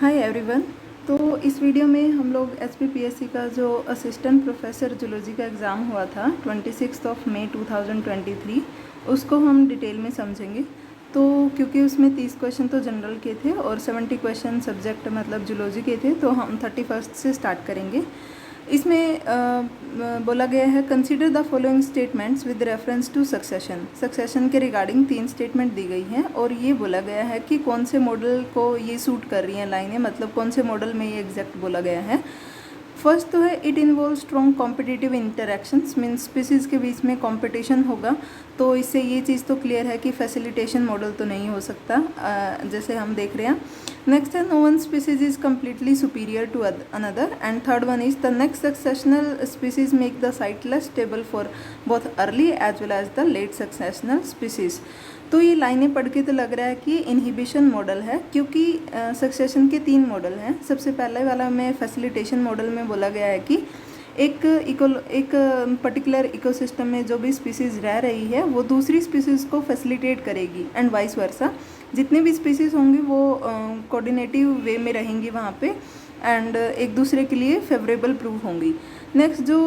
Hi everyone. तो इस video में हम लोग एसपीपीएससी का जो असिस्टेंट प्रोफेसर जूलॉजी का एग्ज़ाम हुआ था 26 मई 2023 उसको हम डिटेल में समझेंगे। तो क्योंकि उसमें 30 क्वेश्चन तो जनरल के थे और 70 क्वेश्चन सब्जेक्ट मतलब जूलॉजी के थे, तो हम 31 से स्टार्ट करेंगे। इसमें बोला गया है consider the following statements with reference to succession के रिगार्डिंग 3 स्टेटमेंट दी गई हैं और ये बोला गया है कि कौन से मॉडल को ये सूट कर रही हैं लाइनें, मतलब कौन से मॉडल में ये एग्जैक्ट बोला गया है। फर्स्ट तो है it involve strong competitive interactions, means species के बीच में कंपटीशन होगा। तो इससे ये चीज़ तो क्लियर है कि फैसिलिटेशन मॉडल तो नहीं हो सकता, जैसे हम देख रहे हैं। नेक्स्ट है no one species is completely superior to another, and third one is the next successional species make the site less stable for both early as well as the late successional species. तो ये लाइनें पढ़ के तो लग रहा है कि इनहिबिशन मॉडल है, क्योंकि सक्सेशन के 3 मॉडल हैं। सबसे पहले वाला में फैसिलिटेशन मॉडल में बोला गया है कि एक पर्टिकुलर इकोसिस्टम में जो भी स्पीसीज़ रह रही है वो दूसरी स्पीसीज़ को फैसिलिटेट करेगी एंड वाइस वर्सा। जितने भी स्पीसीज़ होंगी वो कोऑर्डिनेटिव वे में रहेंगी वहाँ पे एंड एक दूसरे के लिए फेवरेबल प्रूव होंगी। नेक्स्ट जो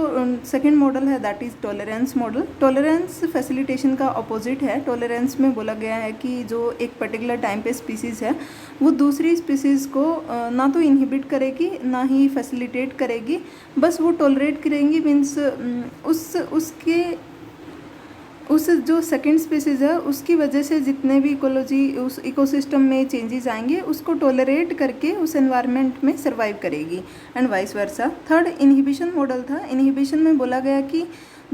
सेकंड मॉडल है that is tolerance model. Tolerance facilitation का अपोजिट है। टॉलरेंस में बोला गया है कि जो एक पर्टिकुलर टाइम पे स्पीसीज़ है वो दूसरी स्पीसीज़ को ना तो इनहिबिट करेगी ना ही फैसिलिटेट करेगी, बस वो टॉलरेट करेंगी। मीन्स उस जो सेकंड स्पीसीज़ है उसकी वजह से जितने भी इकोलॉजी उस इकोसिस्टम में चेंजेस आएंगे उसको टॉलरेट करके उस एनवायरनमेंट में सर्वाइव करेगी and vice versa. Third inhibition model था। इनहिबिशन में बोला गया कि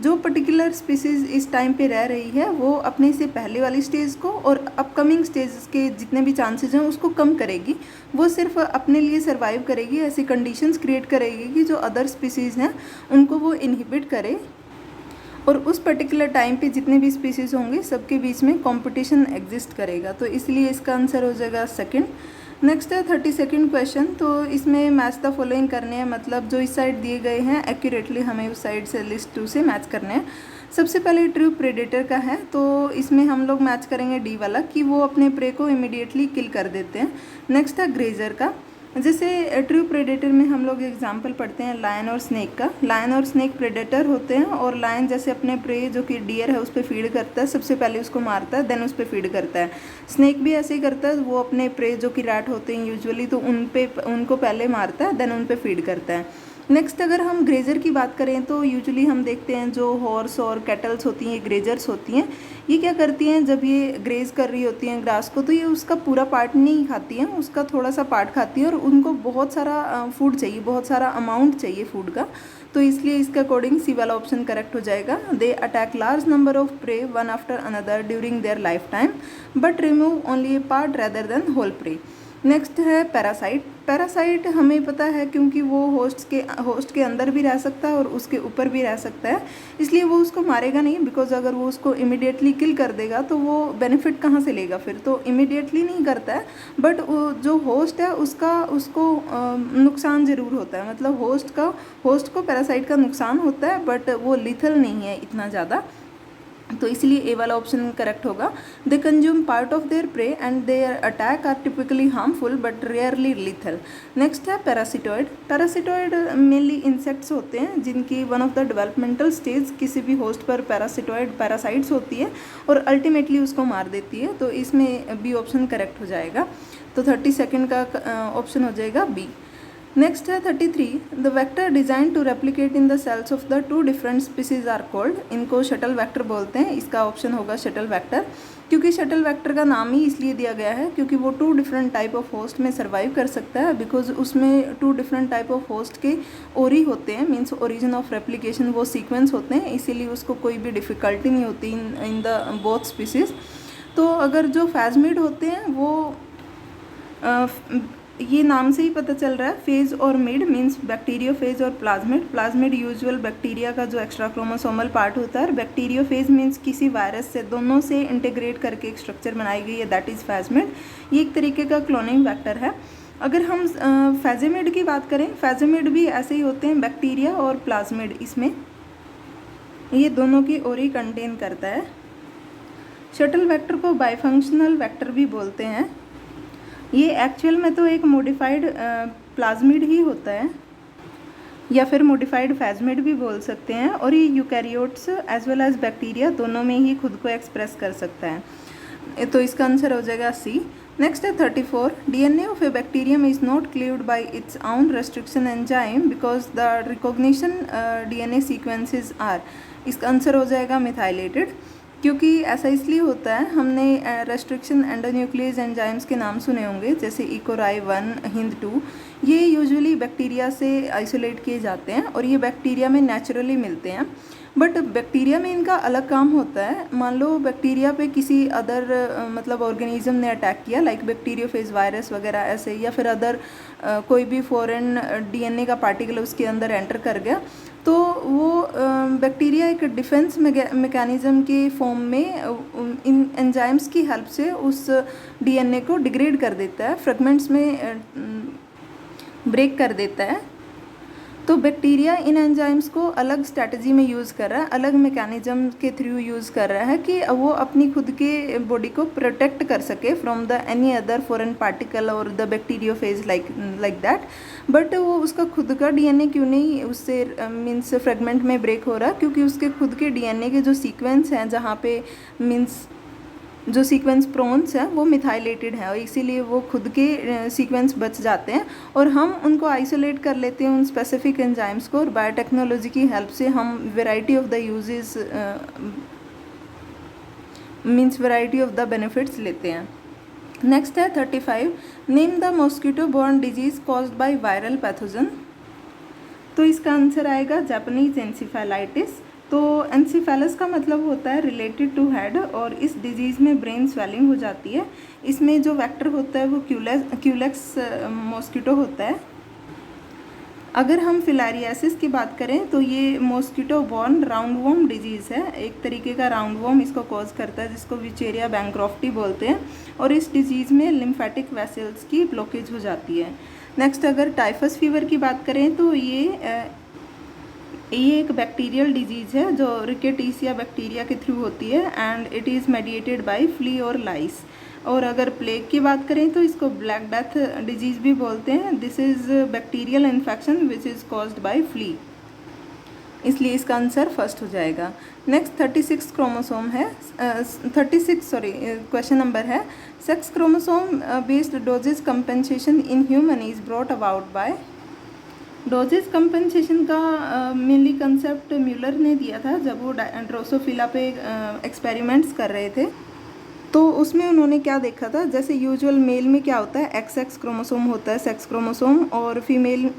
जो पर्टिकुलर स्पीसीज़ इस टाइम पे रह रही है वो अपने से पहले वाली स्टेज को और अपकमिंग स्टेज के जितने भी चांसेस हैं उसको कम करेगी। वो सिर्फ अपने लिए सर्वाइव करेगी, ऐसी कंडीशंस क्रिएट करेगी कि जो अदर स्पीसीज़ हैं उनको वो इनहिबिट करे और उस पर्टिकुलर टाइम पे जितने भी स्पीसीज़ होंगे सबके बीच में कंपटीशन एग्जिस्ट करेगा। तो इसलिए इसका आंसर हो जाएगा सेकंड। नेक्स्ट है 32nd क्वेश्चन। तो इसमें मैच द फॉलोइंग करने हैं, मतलब जो इस साइड दिए गए हैं एक्यूरेटली हमें उस साइड से लिस्ट 2 से मैच करने हैं। सबसे पहले ट्रू प्रेडेटर का है, तो इसमें हम लोग मैच करेंगे डी वाला कि वो अपने प्रे को इमीडिएटली किल कर देते हैं। नेक्स्ट है ग्रेजर का। जैसे ट्रू प्रेडेटर में हम लोग एग्जांपल पढ़ते हैं लायन और स्नेक का। लायन और स्नेक प्रेडेटर होते हैं और लायन जैसे अपने प्रे जो कि डियर है उस पर फीड करता है, सबसे पहले उसको मारता है देन उस पर फीड करता है। स्नेक भी ऐसे ही करता है, वो अपने प्रे जो कि रैट होते हैं यूजुअली तो उनको पहले मारता है देन उन पर फीड करता है। नेक्स्ट अगर हम ग्रेजर की बात करें तो यूजुअली हम देखते हैं जो हॉर्स और कैटल्स होती हैं, ग्रेजर्स होती हैं, ये क्या करती हैं जब ये ग्रेज कर रही होती हैं ग्रास को तो ये उसका पूरा पार्ट नहीं खाती हैं, उसका थोड़ा सा पार्ट खाती है और उनको बहुत सारा फूड चाहिए, बहुत सारा अमाउंट चाहिए फूड का। तो इसलिए इसके अकॉर्डिंग सी वाला ऑप्शन करेक्ट हो जाएगा। They attack large number of prey one after another during their lifetime but remove only a part rather than whole prey. Next है पैरासाइट। पैरासाइट हमें पता है क्योंकि वो होस्ट के अंदर भी रह सकता है और उसके ऊपर भी रह सकता है, इसलिए वो उसको मारेगा नहीं, बिकॉज अगर वो उसको इमीडिएटली किल कर देगा तो वो बेनिफिट कहाँ से लेगा, फिर तो इमीडिएटली नहीं करता है। बट जो होस्ट है उसको नुकसान ज़रूर होता है, मतलब होस्ट को पैरासाइट का नुकसान होता है बट वो लिथल नहीं है इतना ज़्यादा, तो इसलिए ए वाला ऑप्शन करेक्ट होगा। They consume part of their prey and their attack are typically harmful but rarely lethal. Next है पैरासिटॉइड। पैरासिटॉइड मेनली इंसेक्ट्स होते हैं जिनकी one of the developmental stage किसी भी होस्ट पर पैरासाइट्स होती है और अल्टीमेटली उसको मार देती है, तो इसमें बी ऑप्शन करेक्ट हो जाएगा। तो 32nd का ऑप्शन हो जाएगा बी। नेक्स्ट है 33। The vector design to replicate in the cells of the 2 different species are called. इनको शटल वेक्टर बोलते हैं, इसका ऑप्शन होगा शटल वेक्टर, क्योंकि शटल वेक्टर का नाम ही इसलिए दिया गया है क्योंकि वो 2 डिफरेंट टाइप ऑफ होस्ट में सर्वाइव कर सकता है, बिकॉज उसमें 2 डिफरेंट टाइप ऑफ होस्ट के ओरी होते हैं, मीन्स ओरिजिन ऑफ रेप्लिकेशन वो सीक्वेंस होते हैं, इसीलिए उसको कोई भी डिफ़िकल्टी नहीं होती इन द बोथ स्पीसीज। तो अगर जो फैजमिड होते हैं वो ये नाम से ही पता चल रहा है, फेज और मिड मीन्स बैक्टीरियोफेज और प्लाज्मिड। प्लाज्मिड यूजुअल बैक्टीरिया का जो एक्स्ट्रा क्रोमोसोमल पार्ट होता है, बैक्टीरियोफेज मीन्स किसी वायरस से दोनों से इंटीग्रेट करके एक स्ट्रक्चर बनाई गई है, दैट इज़ फैजमिड। ये एक तरीके का क्लोनिंग वेक्टर है। अगर हम फैजेमिड की बात करें, फैजेमिड भी ऐसे ही होते हैं, बैक्टीरिया और प्लाज्मिड इसमें ये दोनों की ओरी कंटेन करता है। शटल वेक्टर को बाइफंक्शनल वेक्टर भी बोलते हैं। ये एक्चुअल में तो एक मॉडिफाइड प्लाज्मिड ही होता है, या फिर मॉडिफाइड फैजमिड भी बोल सकते हैं, और ये eukaryotes as well as bacteria दोनों में ही खुद को एक्सप्रेस कर सकता है। तो इसका आंसर हो जाएगा सी। नेक्स्ट है 34, DNA of a bacterium is not cleaved by its own restriction enzyme because the recognition DNA sequences are. इसका आंसर हो जाएगा मिथाइलेटेड, क्योंकि ऐसा इसलिए होता है, हमने रेस्ट्रिक्शन एंडोन्यूक्लियस एंजाइम्स के नाम सुने होंगे, जैसे इकोराई 1, हिंद 2, ये यूजुअली बैक्टीरिया से आइसोलेट किए जाते हैं और ये बैक्टीरिया में नेचुरली मिलते हैं, बट बैक्टीरिया में इनका अलग काम होता है। मान लो बैक्टीरिया पे किसी अदर मतलब ऑर्गेनिज्म ने अटैक किया, लाइक बैक्टीरियोफेज वायरस वगैरह ऐसे, या फिर अदर कोई भी फॉरेन DNA का पार्टिकल उसके अंदर एंटर कर गया, तो वो बैक्टीरिया एक डिफेंस मैकेनिज्म के फॉर्म में इन एंजाइम्स की हेल्प से उस DNA को डिग्रेड कर देता है, फ्रेगमेंट्स में ब्रेक कर देता है। तो बैक्टीरिया इन एंजाइम्स को अलग स्ट्रैटेजी में यूज़ कर रहा है, अलग मैकेनिज्म के थ्रू यूज़ कर रहा है कि वो अपनी खुद के बॉडी को प्रोटेक्ट कर सके from the any other foreign particle और the bacteriophage like that. But वो उसका खुद का DNA क्यों नहीं उससे मीन्स फ्रेगमेंट में ब्रेक हो रहा, क्योंकि उसके खुद के DNA के जो सीक्वेंस हैं, जहाँ पे मीन्स जो सीक्वेंस प्रोन्स है वो मिथाइलेटेड है, और इसीलिए वो खुद के सीक्वेंस बच जाते हैं और हम उनको आइसोलेट कर लेते हैं उन स्पेसिफिक एंजाइम्स को, और बायोटेक्नोलॉजी की हेल्प से हम variety of the uses means variety of the benefits लेते हैं। नेक्स्ट है 35, name the mosquito borne disease caused by viral pathogen. तो इसका आंसर आएगा जापानीज एंसेफेलाइटिस। तो एंसेफेलस का मतलब होता है रिलेटेड टू हेड, और इस डिजीज़ में ब्रेन स्वेलिंग हो जाती है। इसमें जो वेक्टर होता है वो क्यूलेक्स मॉस्किटो होता है। अगर हम फिलारियासिस की बात करें तो ये मॉस्किटो बॉर्न राउंडवॉर्म डिजीज़ है, एक तरीके का राउंडवॉर्म इसको कॉज करता है, जिसको विचेरिया बैंक्रॉफ्टी बोलते हैं, और इस डिजीज़ में लिम्फेटिक वेसल्स की ब्लॉकेज हो जाती है। नेक्स्ट अगर टाइफस फीवर की बात करें तो ये एक बैक्टीरियल डिजीज़ है जो रिकेटिसिया बैक्टीरिया के थ्रू होती है, and it is mediated by flea और लाइस। और अगर प्लेग की बात करें तो इसको ब्लैक डेथ डिजीज़ भी बोलते हैं। This is bacterial infection which is caused by flea, इसलिए इसका आंसर फर्स्ट हो जाएगा। नेक्स्ट 36 क्रोमोसोम है, 36 क्वेश्चन नंबर है, sex chromosome based dosage compensation in human is brought about by. Dosage compensation का मेनली कंसेप्ट म्यूलर ने दिया था जब वो ड्रोसोफिला पे एक्सपेरिमेंट्स कर रहे थे। तो उसमें उन्होंने क्या देखा था, जैसे यूजुअल मेल में क्या होता है, XX क्रोमोसोम होता है, सेक्स क्रोमोसोम, और फीमेल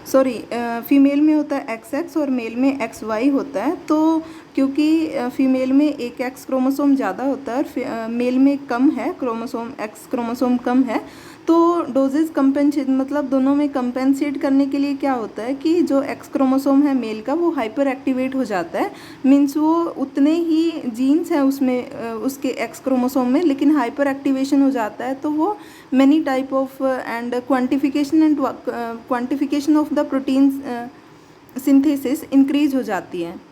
फीमेल में होता है XX और मेल में XY होता है। तो क्योंकि फीमेल में एक X क्रोमोसोम ज़्यादा होता है और मेल में कम है क्रोमोसोम, X क्रोमोसोम कम है, तो डोजेज कंपेंसेट मतलब दोनों में कंपेंसेट करने के लिए क्या होता है कि जो X क्रोमोसोम है मेल का वो हाइपर एक्टिवेट हो जाता है, मीन्स वो उतने ही जीन्स हैं उसमें उसके X क्रोमोसोम में, लेकिन हाइपर एक्टिवेशन हो जाता है, तो वो many type of and quantification of the protein synthesis increase हो जाती है।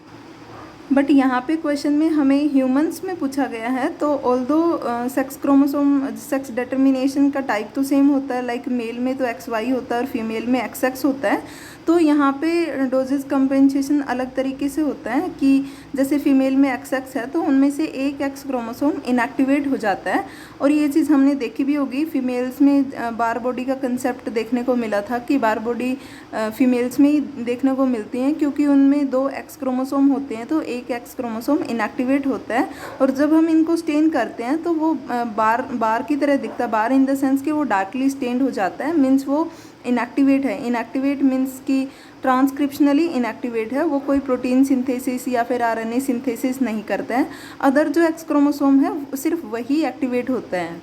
बट यहाँ पे क्वेश्चन में हमें ह्यूमंस में पूछा गया है, तो although sex chromosome sex determination का टाइप तो सेम होता है, लाइक मेल में तो XY होता है और फीमेल में XX होता है, तो यहाँ पे डोजेज कंपेंसेशन अलग तरीके से होता है कि जैसे फीमेल में XX है तो उनमें से एक X क्रोमोसोम इनएक्टिवेट हो जाता है, और ये चीज़ हमने देखी भी होगी फीमेल्स में बार बॉडी का कंसेप्ट देखने को मिला था कि बार बॉडी फीमेल्स में ही देखने को मिलती हैं, क्योंकि उनमें 2 X क्रोमोसोम होते हैं तो एक X क्रोमोसोम इनएक्टिवेट होता है, और जब हम इनको स्टेन करते हैं तो वो बार की तरह दिखता है, बार इन द सेंस कि वो डार्कली स्टेन्ड हो जाता है, मीन्स वो इनएक्टिवेट है। इनएक्टिवेट मीन्स कि ट्रांसक्रिप्शनली इनएक्टिवेट है, वो कोई प्रोटीन सिंथेसिस या फिर RNA सिंथेसिस नहीं करता है। अदर जो X क्रोमोसोम है सिर्फ वही एक्टिवेट होता है।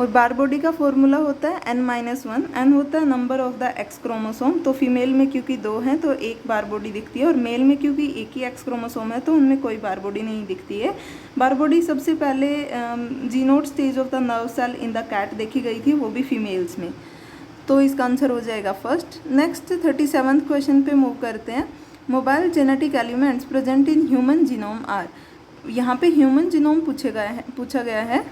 और बार बॉडी का फॉर्मूला होता है n-1, n होता है number of the X chromosome, तो फीमेल में क्योंकि 2 हैं तो एक बार बॉडी दिखती है, और मेल में क्योंकि एक ही X क्रोमोसोम है तो उनमें कोई बार बॉडी नहीं दिखती है। बार बॉडी सबसे पहले जीनोड stage of the nerve cell in the cat देखी गई थी, वो भी फीमेल्स में, तो इसका आंसर हो जाएगा फर्स्ट। नेक्स्ट 37 क्वेश्चन पे मूव करते हैं। Mobile genetic elements present in human genome are. यहाँ पे ह्यूमन जीनोम पूछा गया है।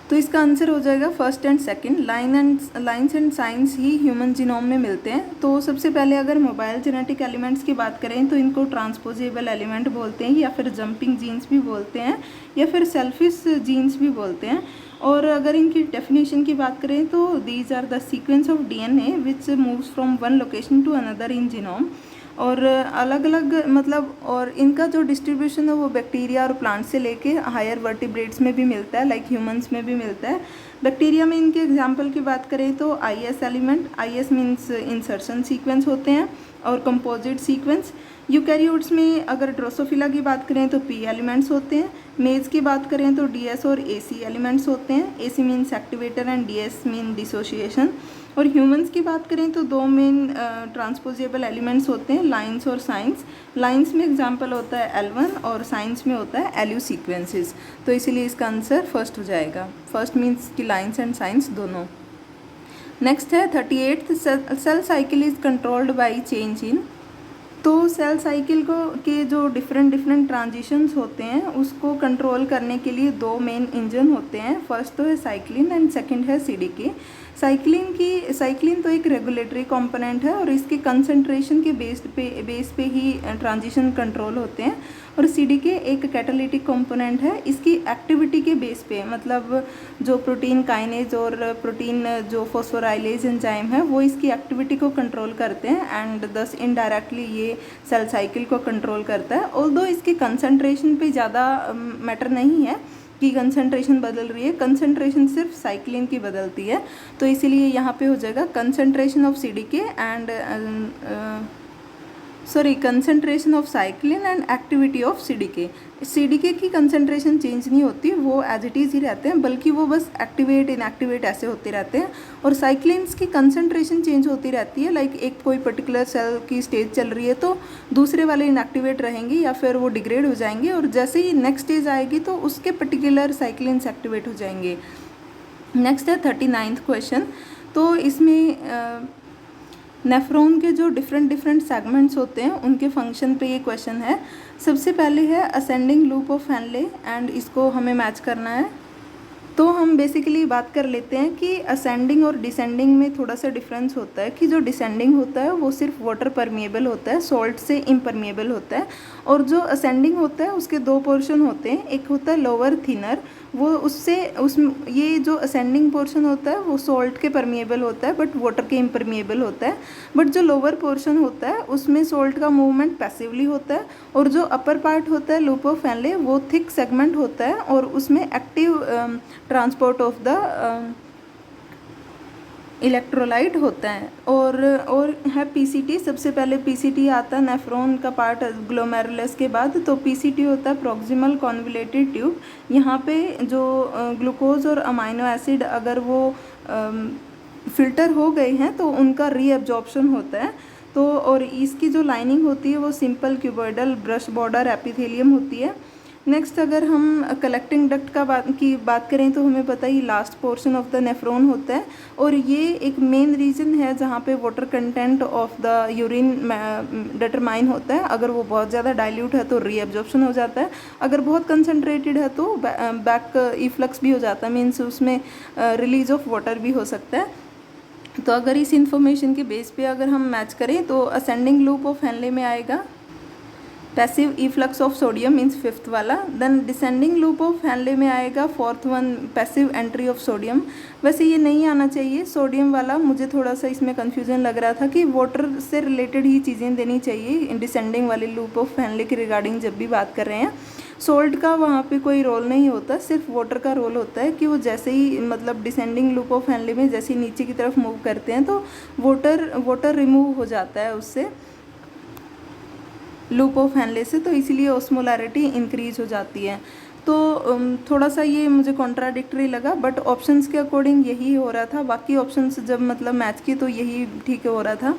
तो इसका आंसर हो जाएगा first and second. Lines and science he human genome में मिलते हैं। तो सबसे पहले अगर मोबाइल जेनेटिक एलिमेंट्स की बात करें तो इनको ट्रांसपोजेबल एलिमेंट बोलते हैं, या फिर जंपिंग जीन्स भी बोलते हैं, या फिर सेल्फिश जीन्स भी बोलते हैं। और अगर इनकी डेफिनेशन की बात करें तो these are the sequence of DNA which moves from one location to another in genome. और अलग अलग मतलब, और इनका जो डिस्ट्रीब्यूशन है वो बैक्टीरिया और प्लांट से लेके हायर वर्टिब्रेट्स में भी मिलता है, लाइक ह्यूमंस में भी मिलता है। बैक्टीरिया में इनके एग्जांपल की बात करें तो IS element, IS means insertion sequence होते हैं, और कंपोजिट सीक्वेंस। यूकैरियोट्स में अगर ड्रोसोफिला की बात करें तो पी एलिमेंट्स होते हैं। मेज की बात करें तो डीएस और एसी एलिमेंट्स होते हैं। AC means activator and DS mean dissociation. और ह्यूमंस की बात करें तो दो मेन ट्रांसपोजेबल एलिमेंट्स होते हैं, लाइंस और साइंस। लाइंस में एग्जांपल होता है L1 और साइंस में होता है LU सीक्वेंसेस। तो इसीलिए इसका आंसर फर्स्ट हो जाएगा। फर्स्ट मीन्स कि लाइंस एंड साइंस दोनों। नेक्स्ट है 38th, cell cycle is controlled by change in. तो सेल साइकिल को के जो डिफरेंट ट्रांजिशंस होते हैं उसको कंट्रोल करने के लिए दो मेन इंजन होते हैं। फर्स्ट तो है साइक्लिन एंड सेकंड है सीडीके। साइक्लिन तो एक रेगुलेटरी कंपोनेंट है और इसके कंसंट्रेशन के बेस पे ही ट्रांजिशन कंट्रोल होते हैं। और सीडीके एक कैटालिटिक कंपोनेंट है, इसकी एक्टिविटी के बेस पे, मतलब जो प्रोटीन काइनेज और प्रोटीन जो फॉस्फोराइलेज एंजाइम है वो इसकी एक्टिविटी को कंट्रोल करते हैं एंड दस इनडायरेक्टली ये सेल साइकिल को कंट्रोल करता है। ऑल्दो इसकी कंसंट्रेशन पे ज़्यादा मैटर नहीं है कि कंसंट्रेशन बदल रही है, कंसंट्रेशन सिर्फ साइक्लिन की बदलती है। तो इसीलिए यहाँ पे हो जाएगा concentration of CDK and concentration of cyclin and activity of CDK. CDK की कंसंट्रेशन चेंज नहीं होती, वो एज इट इज़ ही रहते हैं, बल्कि वो बस एक्टिवेट इनएक्टिवेट ऐसे होते रहते हैं। और साइक्लिन्स की कंसंट्रेशन चेंज होती रहती है, लाइक एक कोई पर्टिकुलर सेल की स्टेज चल रही है तो दूसरे वाले इनएक्टिवेट रहेंगे या फिर वो डिग्रेड हो जाएंगे, और जैसे ही नेक्स्ट स्टेज आएगी तो उसके पर्टिकुलर साइक्लिन्स एक्टिवेट हो जाएंगे। नेक्स्ट है 39th क्वेश्चन। तो इसमें नेफ्रॉन के जो डिफरेंट सेगमेंट्स होते हैं उनके फंक्शन पे ये क्वेश्चन है। सबसे पहले है ascending loop of Henley and इसको हमें मैच करना है। तो हम बेसिकली बात कर लेते हैं कि असेंडिंग और डिसेंडिंग में थोड़ा सा डिफरेंस होता है कि जो डिसेंडिंग होता है वो सिर्फ वाटर परमिएबल होता है, सॉल्ट से इम्परमिएबल होता है। और जो असेंडिंग होता है उसके दो पोर्शन होते हैं, एक होता है लोअर थिनर, वो ये जो असेंडिंग पोर्शन होता है वो सॉल्ट के परमिएबल होता है बट वाटर के इम्परमिएबल होता है। बट जो लोअर पोर्शन होता है उसमें सॉल्ट का मूवमेंट पैसिवली होता है। और जो अपर पार्ट होता है लूप ऑफ हेनले वो थिक सेगमेंट होता है और उसमें active transport of the electrolyte होता है। और है पीसीटी। सबसे पहले पीसीटी आता है नेफ्रॉन का पार्ट ग्लोमेरुलस के बाद। तो पीसीटी होता है प्रॉक्सिमल कॉन्वोल्यूटेड ट्यूब। यहाँ पे जो ग्लूकोज और अमाइनो एसिड अगर वो फिल्टर हो गए हैं तो उनका रीअब्जॉर्प्शन होता है। तो और इसकी जो लाइनिंग होती है वो simple cuboidal brush border epithelium होती है। नेक्स्ट अगर हम कलेक्टिंग डक्ट की बात करें तो हमें पता ही last portion of the nephron होता है और ये एक मेन रीजन है जहाँ पे water content of the urine determine होता है। अगर वो बहुत ज़्यादा डाइल्यूट है तो रीअब्जॉर्प्शन हो जाता है, अगर बहुत कंसनट्रेटेड है तो बैक इफ्लक्स भी हो जाता है, मीन्स उसमें रिलीज ऑफ वाटर भी हो सकता है। तो अगर इस इंफॉर्मेशन के बेस पे अगर हम मैच करें तो असेंडिंग लूप ऑफ हेनले में आएगा passive efflux of sodium means fifth वाला। Then descending loop of Henle में आएगा fourth one passive entry of sodium. वैसे ये नहीं आना चाहिए सोडियम वाला, मुझे थोड़ा सा इसमें कन्फ्यूजन लग रहा था कि वाटर से रिलेटेड ही चीज़ें देनी चाहिए डिसेंडिंग वाले लूप ऑफ हेनले के रिगार्डिंग जब भी बात कर रहे हैं। सोल्ट का वहाँ पे कोई रोल नहीं होता, सिर्फ वाटर का रोल होता है कि वो जैसे ही मतलब डिसेंडिंग लूप ऑफ हेनले में जैसे ही नीचे की तरफ मूव करते हैं तो वाटर रिमूव हो जाता है उससे लूप ऑफ हेनले से, तो इसीलिए ऑस्मोलैरिटी इंक्रीज हो जाती है। तो थोड़ा सा ये मुझे कॉन्ट्राडिक्टरी लगा, बट ऑप्शंस के अकॉर्डिंग यही हो रहा था, बाकी ऑप्शंस जब मतलब मैच किए तो यही ठीक हो रहा था।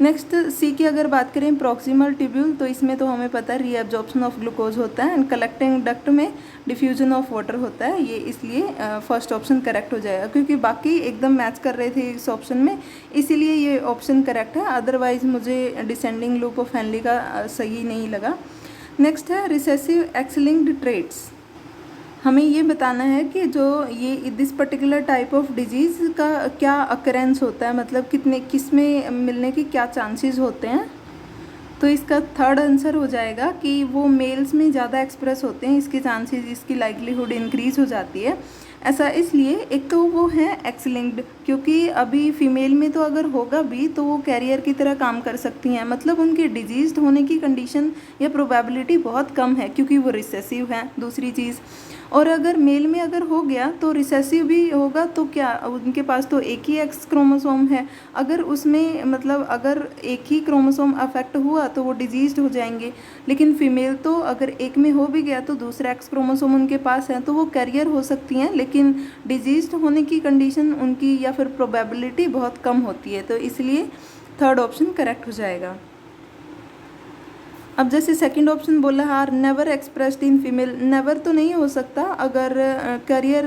नेक्स्ट सी की अगर बात करें प्रॉक्सिमल ट्यूब्यूल, तो इसमें तो हमें पता है रीअब्जॉर्प्शन ऑफ ग्लूकोज होता है एंड कलेक्टिंग डक्ट में डिफ्यूजन ऑफ वाटर होता है। ये इसलिए फर्स्ट ऑप्शन करेक्ट हो जाएगा, क्योंकि बाकी एकदम मैच कर रहे थे इस ऑप्शन में, इसीलिए ये ऑप्शन करेक्ट है। अदरवाइज मुझे डिसेंडिंग लूप ऑफ हेनले का सही नहीं लगा। नेक्स्ट है रिसेसिव एक्स लिंक्ड ट्रेट्स। हमें ये बताना है कि जो ये this particular type of disease का क्या अकरेंस होता है, मतलब किस में मिलने की क्या चांसेस होते हैं। तो इसका थर्ड आंसर हो जाएगा कि वो मेल्स में ज़्यादा एक्सप्रेस होते हैं, इसके चांसेस, इसकी लाइक्लीहुड इंक्रीज हो जाती है। ऐसा इसलिए, एक तो वो है एक्स लिंक्ड, क्योंकि अभी फीमेल में तो अगर होगा भी तो वो कैरियर की तरह काम कर सकती हैं, मतलब उनकी डिजीज़ होने की कंडीशन या प्रोबेबिलिटी बहुत कम है क्योंकि वो रिसेसिव हैं। दूसरी चीज़, और अगर मेल में अगर हो गया तो रिसेसिव भी होगा तो क्या उनके पास तो एक ही एक्स क्रोमोसोम है, अगर उसमें मतलब अगर एक ही क्रोमोसोम अफेक्ट हुआ तो वो डिजीज्ड हो जाएंगे। लेकिन फीमेल तो अगर एक में हो भी गया तो दूसरा एक्स क्रोमोसोम उनके पास है तो वो कैरियर हो सकती हैं, लेकिन डिजीज्ड होने की कंडीशन उनकी या फिर प्रोबेबिलिटी बहुत कम होती है। तो इसलिए थर्ड ऑप्शन करेक्ट हो जाएगा। अब जैसे सेकंड ऑप्शन बोला are never expressed in female, never तो नहीं हो सकता। अगर कैरियर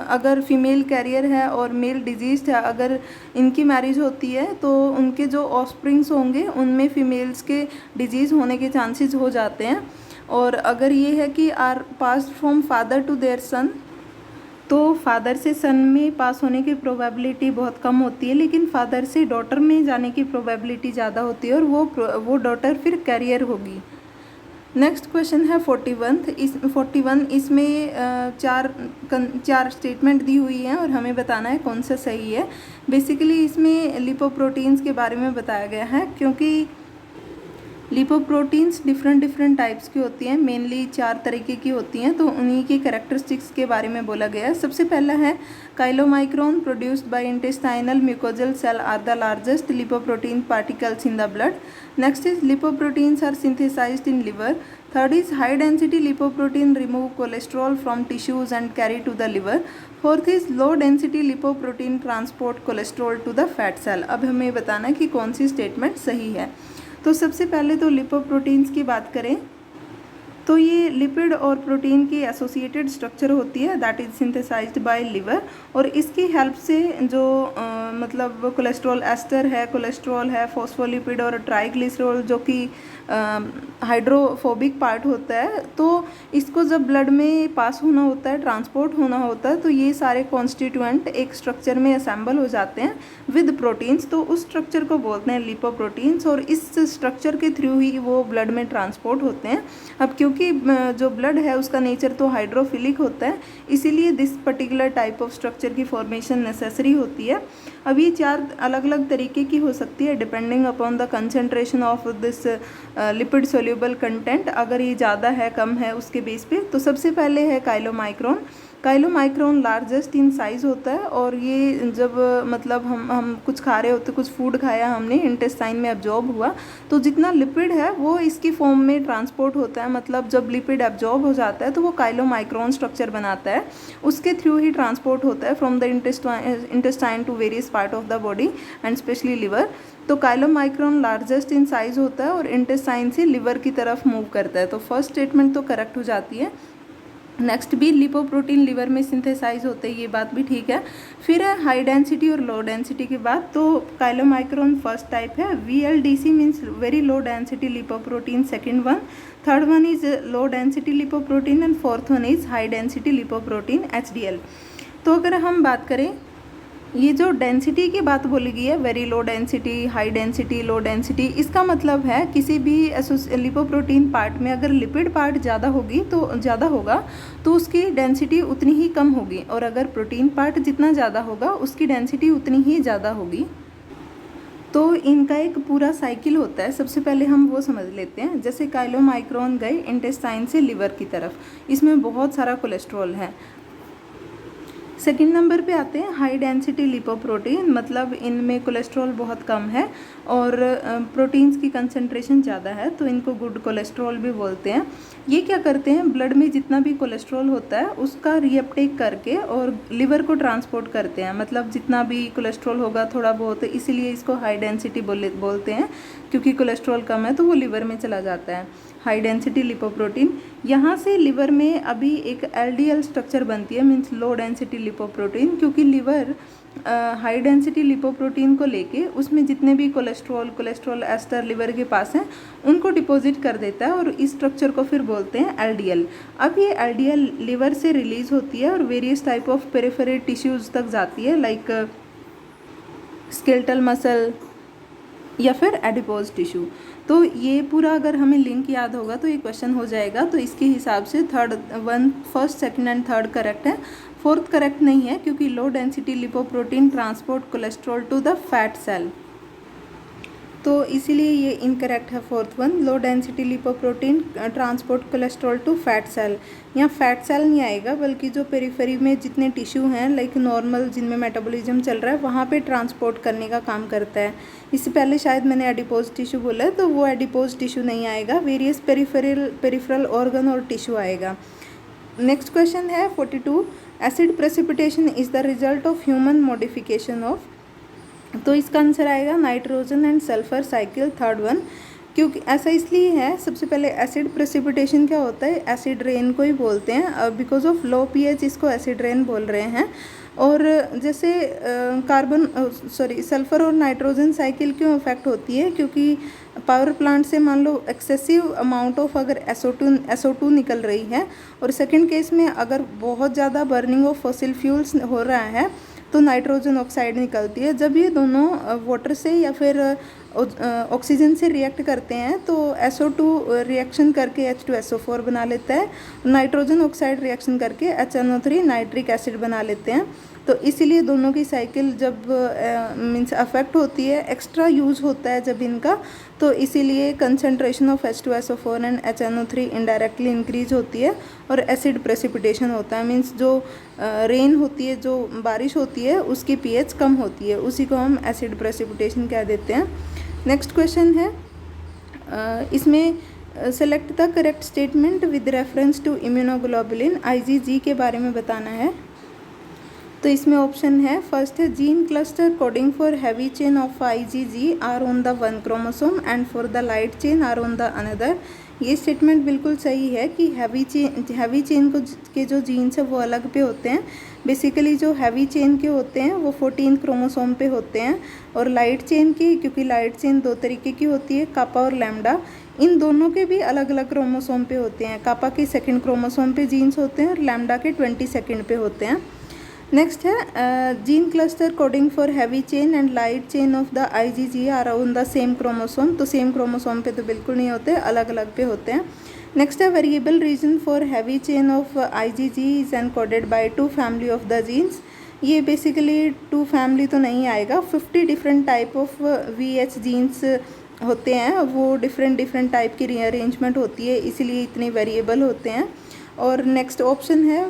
अगर फीमेल कैरियर है और मेल डिजीज्ड है, अगर इनकी मैरिज होती है तो उनके जो ऑफस्प्रिंग्स होंगे उनमें फीमेल्स के डिजीज़ होने के चांसेस हो जाते हैं। और अगर ये है कि are passed from father to their son, तो फादर से सन में पास होने की प्रोबेबिलिटी बहुत कम होती है, लेकिन फादर से डॉटर में जाने की प्रोबेबिलिटी ज़्यादा होती है और वो डॉटर फिर कैरियर होगी। नेक्स्ट क्वेश्चन है 41 इसमें चार स्टेटमेंट दी हुई हैं और हमें बताना है कौन सा सही है। बेसिकली इसमें लिपोप्रोटीन्स के बारे में बताया गया है, क्योंकि लिपोप्रोटीन्स डिफरेंट टाइप्स की होती हैं, मेनली 4 तरीके की होती हैं, तो उन्हीं के कैरेक्टरिस्टिक्स के बारे में बोला गया है। सबसे पहला है chylomicron produced by intestinal mucosal cell are the largest lipoprotein particles in the blood. Next is lipoproteins are synthesised in liver. Third is high density lipoprotein remove cholesterol from tissues and carry to the liver. Fourth is low density lipoprotein transport cholesterol to the fat cell. अब हमें बताना है कि कौन सी statement सही है। तो सबसे पहले तो लिपोप्रोटीन्स की बात करें तो ये लिपिड और प्रोटीन की एसोसिएटेड स्ट्रक्चर होती है that is synthesised by liver, और इसकी हेल्प से जो मतलब कोलेस्ट्रॉल एस्टर है, कोलेस्ट्रॉल है, फॉस्फोलिपिड और ट्राइग्लिसरॉल जो कि हाइड्रोफोबिक पार्ट होता है, तो इसको जब ब्लड में पास होना होता है, ट्रांसपोर्ट होना होता है, तो ये सारे कॉन्स्टिट्यूएंट एक स्ट्रक्चर में असेंबल हो जाते हैं विद प्रोटीन्स, तो उस स्ट्रक्चर को बोलते हैं लिपोप्रोटीन्स, और इस स्ट्रक्चर के थ्रू ही वो ब्लड में ट्रांसपोर्ट होते हैं। अब क्योंकि जो ब्लड है उसका नेचर तो हाइड्रोफिलिक होता है, इसीलिए this particular type of structure की फॉर्मेशन नेसेसरी होती है। अब ये 4 अलग अलग तरीके की हो सकती है depending upon the concentration of this lipid soluble content, अगर ये ज़्यादा है कम है उसके बेस पे। तो सबसे पहले है chylomicron. Chylomicron largest in size होता है, और ये जब मतलब हम कुछ खा रहे होते, कुछ फूड खाया हमने, इंटेस्टाइन में एब्जॉर्ब हुआ, तो जितना लिपिड है वो इसकी फॉर्म में ट्रांसपोर्ट होता है, मतलब जब लिपिड एब्जॉर्ब हो जाता है तो वो काइलोमाइक्रोन स्ट्रक्चर बनाता है, उसके थ्रू ही ट्रांसपोर्ट होता है from the intestine to various part of the body and specially liver. तो काइलोमाइक्रोन लार्जेस्ट इन साइज़ होता है और इंटेस्टाइन से लिवर की तरफ मूव करता है, तो फर्स्ट स्टेटमेंट तो करेक्ट हो जाती है। नेक्स्ट भी लिपोप्रोटीन लिवर में सिंथेसाइज होते हैं, ये बात भी ठीक है। फिर है हाई डेंसिटी और लो डेंसिटी की बात, तो काइलोमाइक्रोन फर्स्ट टाइप है, VLDC means very low density lipoprotein, second one, third one is low density lipoprotein and fourth one is high density lipoprotein HDL। तो अगर हम बात करें, ये जो डेंसिटी की बात बोली गई है, very low density, high density, low density, इसका मतलब है किसी भी लिपोप्रोटीन पार्ट में अगर लिपिड पार्ट ज़्यादा होगा तो उसकी डेंसिटी उतनी ही कम होगी, और अगर प्रोटीन पार्ट जितना ज़्यादा होगा उसकी डेंसिटी उतनी ही ज़्यादा होगी। तो इनका एक पूरा साइकिल होता है, सबसे पहले हम वो समझ लेते हैं। जैसे काइलोमाइक्रोन गए इंटेस्टाइन से लिवर की तरफ, इसमें बहुत सारा कोलेस्ट्रॉल है। सेकंड नंबर पे आते हैं हाई डेंसिटी लिपोप्रोटीन, मतलब इनमें कोलेस्ट्रॉल बहुत कम है और प्रोटीन्स की कंसंट्रेशन ज़्यादा है, तो इनको गुड कोलेस्ट्रॉल भी बोलते हैं। ये क्या करते हैं, ब्लड में जितना भी कोलेस्ट्रॉल होता है उसका रीअपटेक करके और लिवर को ट्रांसपोर्ट करते हैं, मतलब जितना भी कोलेस्ट्रॉल होगा थोड़ा बहुत, इसीलिए इसको हाई डेंसिटी बोलते हैं, क्योंकि कोलेस्ट्रॉल कम है तो वो लिवर में चला जाता है। हाई डेंसिटी लिपोप्रोटीन, यहाँ से लिवर में अभी एक LDL स्ट्रक्चर बनती है, मीन्स लो डेंसिटी लिपोप्रोटीन, क्योंकि लिवर हाई डेंसिटी लिपोप्रोटीन को लेके उसमें जितने भी कोलेस्ट्रॉल एस्टर लिवर के पास हैं उनको डिपॉजिट कर देता है और इस स्ट्रक्चर को फिर बोलते हैं एलडीएल। अब ये एलडीएल लिवर से रिलीज होती है और various type of peripheral tissues तक जाती है, लाइक स्केलेटल मसल या फिर एडिपोज टिश्यू। तो ये पूरा अगर हमें लिंक याद होगा तो ये क्वेश्चन हो जाएगा। तो इसके हिसाब से first second and third correct है, फोर्थ करेक्ट नहीं है क्योंकि low density lipoprotein transport cholesterol to the fat cell, तो इसीलिए ये इनकरेक्ट है fourth one. Low density lipoprotein transport cholesterol to fat cell, यहाँ फैट सेल नहीं आएगा बल्कि जो पेरिफेरी में जितने टिश्यू हैं लाइक नॉर्मल जिनमें मेटाबॉलिज्म चल रहा है वहाँ पे ट्रांसपोर्ट करने का काम करता है। इससे पहले शायद मैंने एडिपोज टिश्यू बोला है, तो वो एडिपोज टिश्यू नहीं आएगा, वेरियस पेरिफेरल ऑर्गन और टिश्यू आएगा। नेक्स्ट क्वेश्चन है 42, acid precipitation is the result of human modification of, तो इसका आंसर आएगा nitrogen and sulphur cycle, third one. क्योंकि ऐसा इसलिए है, सबसे पहले एसिड प्रेसिपिटेशन क्या होता है, एसिड रेन को ही बोलते हैं, बिकॉज ऑफ लो पीएच इसको एसिड रेन बोल रहे हैं। और जैसे सल्फर और नाइट्रोजन साइकिल क्यों इफेक्ट होती है, क्योंकि पावर प्लांट से मान लो एक्सेसिव अमाउंट ऑफ अगर SO2 निकल रही है, और सेकंड केस में अगर बहुत ज़्यादा बर्निंग ऑफ फॉसिल फ्यूल्स हो रहा है तो नाइट्रोजन ऑक्साइड निकलती है। जब ये दोनों वाटर से या फिर ऑक्सीजन से रिएक्ट करते हैं तो SO2 रिएक्शन करके H2SO4 बना लेता है, नाइट्रोजन ऑक्साइड रिएक्शन करके HNO3 नाइट्रिक एसिड बना लेते हैं। तो इसीलिए दोनों की साइकिल जब मीन्स अफेक्ट होती है, एक्स्ट्रा यूज़ होता है जब इनका, तो इसीलिए concentration of H2SO4 and HNO3 indirectly increase होती है और एसिड प्रेसिपिटेशन होता है। मीन्स जो रेन होती है, जो बारिश होती है, उसकी pH कम होती है, उसी को हम एसिड प्रेसिपिटेशन कह देते हैं। नेक्स्ट क्वेश्चन है, इसमें select the correct statement with reference to immunoglobulin IgG के बारे में बताना है। तो इसमें ऑप्शन है, फर्स्ट है gene cluster coding for heavy chain of IgG are on the one chromosome and for the light chain are on the another. ये स्टेटमेंट बिल्कुल सही है कि हैवी चेन के जो जीन्स है वो अलग पे होते हैं। बेसिकली जो हैवी चेन के होते हैं वो 14 क्रोमोसोम पे होते हैं, और लाइट चेन की, क्योंकि लाइट चेन दो तरीके की होती है, कापा और लैम्डा, इन दोनों के भी अलग अलग क्रोमोसोम पे होते हैं। कापा के सेकंड क्रोमोसोम पे जीन्स होते हैं और लैम्डा के 22nd पे होते हैं। नेक्स्ट है, gene cluster coding for heavy chain and light chain of the IgG are on the same chromosome, तो सेम क्रोमोसोम पे तो बिल्कुल नहीं होते, अलग अलग पे होते हैं। नेक्स्ट है, variable region for heavy chain of IgG is encoded by 2 family of the genes. ये बेसिकली 2 फैमिली तो नहीं आएगा, 50 different type of VH genes होते हैं, वो डिफरेंट टाइप की रीअरेंजमेंट होती है, इसीलिए इतने वेरिएबल होते हैं। और नेक्स्ट ऑप्शन है,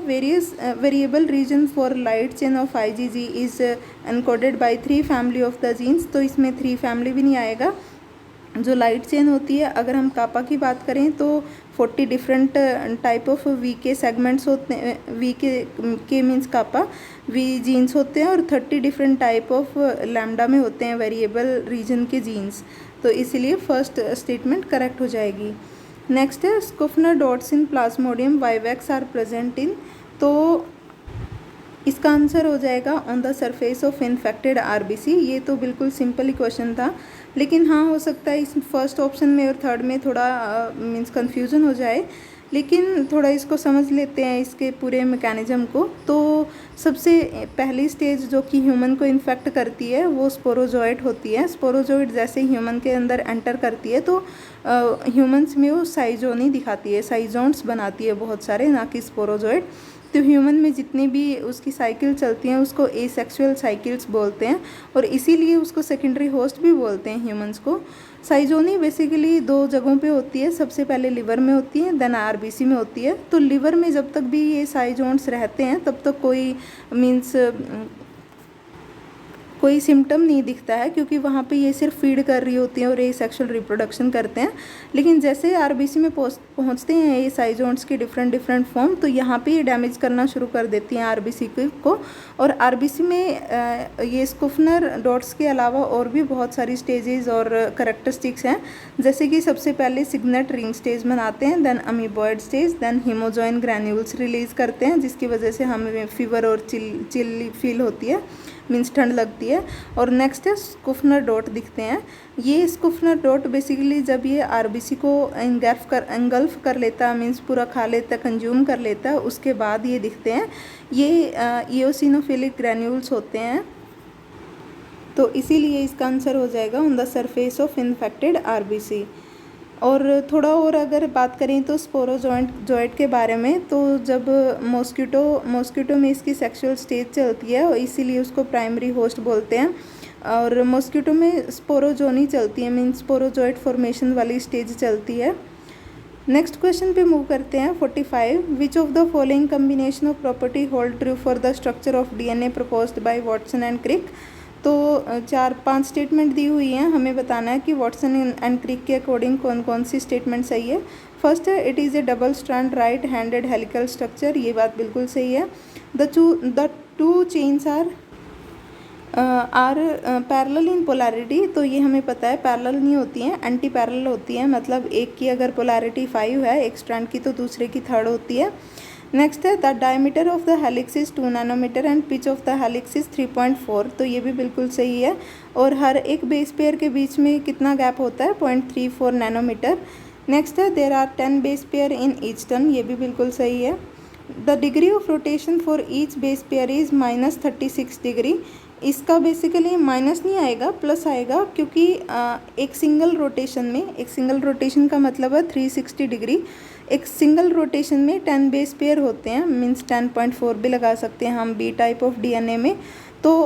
variable region for light chain of IgG is encoded by 3 family of the genes, तो इसमें 3 फैमिली भी नहीं आएगा। जो लाइट चेन होती है, अगर हम कापा की बात करें तो 40 different type of VK segments होते हैं, VK मीन्स कापा V जीन्स होते हैं, और 30 डिफरेंट टाइप ऑफ लैम्डा में होते हैं वेरिएबल रीजन के जीन्स, तो इसीलिए फर्स्ट स्टेटमेंट करेक्ट हो जाएगी। नेक्स्ट है, Schuffner's dots in Plasmodium vivax are present in, तो इसका आंसर हो जाएगा on the surface of infected RBC। ये तो बिल्कुल सिंपल ही क्वेश्चन था, लेकिन हाँ हो सकता है इस फर्स्ट ऑप्शन में और थर्ड में थोड़ा मीन्स कन्फ्यूज़न हो जाए, लेकिन थोड़ा इसको समझ लेते हैं इसके पूरे मैकेनिज़्म को। तो सबसे पहली स्टेज जो कि ह्यूमन को इन्फेक्ट करती है वो स्पोरोजोइट होती है। स्पोरोजोइट जैसे ह्यूमन के अंदर एंटर करती है तो ह्यूमंस में वो साइजोनी दिखाती है, साइजोन्स बनाती है बहुत सारे, ना कि स्पोरोजोइट। तो ह्यूमन में जितनी भी उसकी साइकिल चलती हैं उसको एसेक्सुअल साइकिल्स बोलते हैं, और इसीलिए उसको सेकेंडरी होस्ट भी बोलते हैं ह्यूमंस को। साइजोनी बेसिकली 2 जगहों पे होती है, सबसे पहले लिवर में होती है, देन RBC में होती है। तो लिवर में जब तक भी ये साइजोन्स रहते हैं तब तक कोई मीन्स कोई सिम्टम नहीं दिखता है, क्योंकि वहाँ पे ये सिर्फ फीड कर रही होती हैं और ये सेक्सुअल रिप्रोडक्शन करते हैं। लेकिन जैसे RBC में पहुँचते हैं ये साइजोन्स के डिफरेंट फॉर्म, तो यहाँ पे ये डैमेज करना शुरू कर देती हैं RBC को। और RBC में ये स्कुफनर डॉट्स के अलावा और भी बहुत सारी स्टेजेस और करेक्टरिस्टिक्स हैं, जैसे कि सबसे पहले सिग्नेट रिंग स्टेज बनाते हैं, then amoeboid stage, then haemozoin granules release करते हैं, जिसकी वजह से हमें फीवर और चिल फील होती है। मीन्स ठंड लगती है। और नेक्स्ट है स्कुफनर डॉट दिखते हैं। ये स्कुफनर डॉट बेसिकली जब ये आरबीसी को एंगल्फ कर लेता है, मीन्स पूरा खा लेता है, कंज्यूम कर लेता है, उसके बाद ये दिखते हैं। ये इओसिनोफिलिक ग्रैन्यूल्स होते हैं। तो इसीलिए इसका आंसर हो जाएगा on the surface of infected RBC. और थोड़ा और अगर बात करें तो स्पोरोजोइट के बारे में, तो जब मॉस्किटो में इसकी सेक्सुअल स्टेज चलती है और इसीलिए उसको प्राइमरी होस्ट बोलते हैं। और मॉस्किटो में स्पोरोजोनी चलती है, मीन्स स्पोरोजोइट फॉर्मेशन वाली स्टेज चलती है। नेक्स्ट क्वेश्चन पे मूव करते हैं 45। Which of the following combination of property hold true for the structure of DNA proposed by Watson and Crick. तो 4-5 स्टेटमेंट दी हुई हैं, हमें बताना है कि वाटसन एंड क्रिक के अकॉर्डिंग कौन कौन सी स्टेटमेंट सही है। फर्स्ट है it is a double strand right handed helical structure, ये बात बिल्कुल सही है। The two chains are parallel in polarity, तो ये हमें पता है पैरेलल नहीं होती हैं, एंटी पैरेलल होती हैं। मतलब एक की अगर पोलैरिटी 5 है एक स्ट्रैंड की, तो दूसरे की 3rd होती है। नेक्स्ट है the diameter of the helix is 2 nanometre and pitch of the helix is 3.4, तो ये भी बिल्कुल सही है। और हर एक बेस पेयर के बीच में कितना गैप होता है, 0.34 नैनोमीटर। नेक्स्ट है there are 10 base pair in each turn, ये भी बिल्कुल सही है। The degree of rotation for each base pair is -36 degree. इसका बेसिकली माइनस नहीं आएगा, प्लस आएगा, क्योंकि एक सिंगल रोटेशन का मतलब है 360 डिग्री। एक सिंगल रोटेशन में 10 बेस पेयर होते हैं, मीन्स 10.4 भी लगा सकते हैं हम बी टाइप ऑफ डीएनए में। तो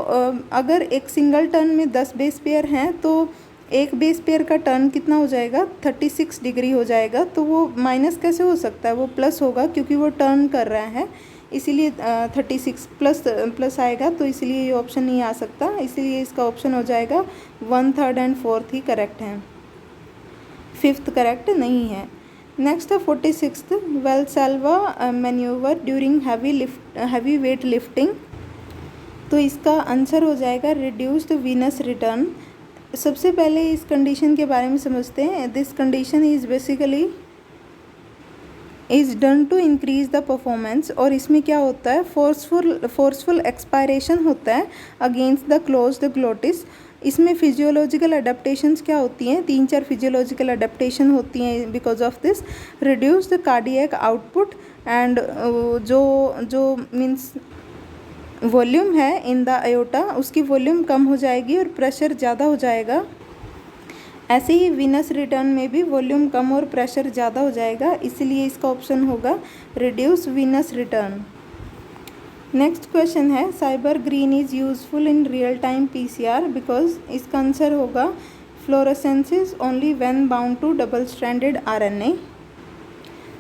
अगर एक सिंगल टर्न में 10 बेस पेयर हैं तो एक बेस पेयर का टर्न कितना हो जाएगा, 36 डिग्री हो जाएगा। तो वो माइनस कैसे हो सकता है, वो प्लस होगा, क्योंकि वो टर्न कर रहा है, इसीलिए 36 प्लस आएगा। तो इसलिए ये ऑप्शन नहीं आ सकता, इसीलिए इसका ऑप्शन हो जाएगा 1, 3rd and 4th he correct हैं, 5th करेक्ट नहीं है। नेक्स्ट है 46th Valsalva manoeuvre during heavy weight lifting, तो इसका आंसर हो जाएगा रिड्यूस्ड वीनस रिटर्न। सबसे पहले इस कंडीशन के बारे में समझते हैं। This condition is basically is done to increase the performance, और इसमें क्या होता है, फोर्सफुल एक्सपायरेशन होता है अगेंस्ट द क्लोज्ड ग्लोटिस। इसमें फिजियोलॉजिकल अडेप्टेशंस क्या होती हैं, 3-4 फिजियोलॉजिकल अडेप्टेशन होती हैं because of this. Reduce the cardiac output and जो मीन्स वॉल्यूम है इन द अयोटा, उसकी वॉल्यूम कम हो जाएगी और प्रेशर ज़्यादा हो जाएगा। ऐसे ही वीनस रिटर्न में भी वॉल्यूम कम और प्रेशर ज़्यादा हो जाएगा, इसलिए इसका ऑप्शन होगा reduce venous return. Next question है SYBR green is useful in real time PCR because, इसका आंसर होगा fluoresces only when bound to double stranded RNA.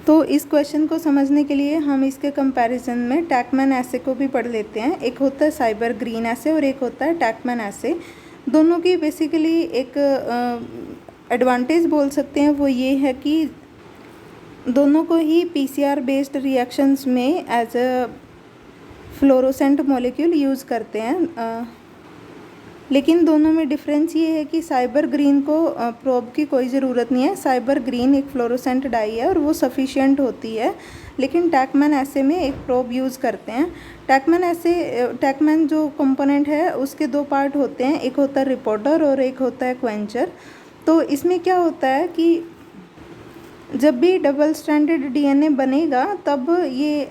तो इस क्वेश्चन को समझने के लिए हम इसके कंपैरिजन में टैकमैन एसे को भी पढ़ लेते हैं। एक होता है साइबर ग्रीन एसे और एक होता है टैकमैन एसे। दोनों की बेसिकली एक एडवांटेज बोल सकते हैं, वो ये है कि दोनों को ही पीसीआर बेस्ड रिएक्शंस में as a fluorescent molecule use करते हैं। लेकिन दोनों में डिफरेंस ये है कि साइबर ग्रीन को प्रोब की कोई ज़रूरत नहीं है। साइबर ग्रीन एक फ्लोरोसेंट डाई है और वो सफिशिएंट होती है, लेकिन टैकमैन एसे में एक प्रोब यूज़ करते हैं। टैकमैन जो कंपोनेंट है उसके 2 पार्ट होते हैं, एक होता है रिपोर्टर और एक होता है क्वेंचर। तो इसमें क्या होता है कि जब भी डबल स्ट्रैंडेड डीएनए बनेगा तब ये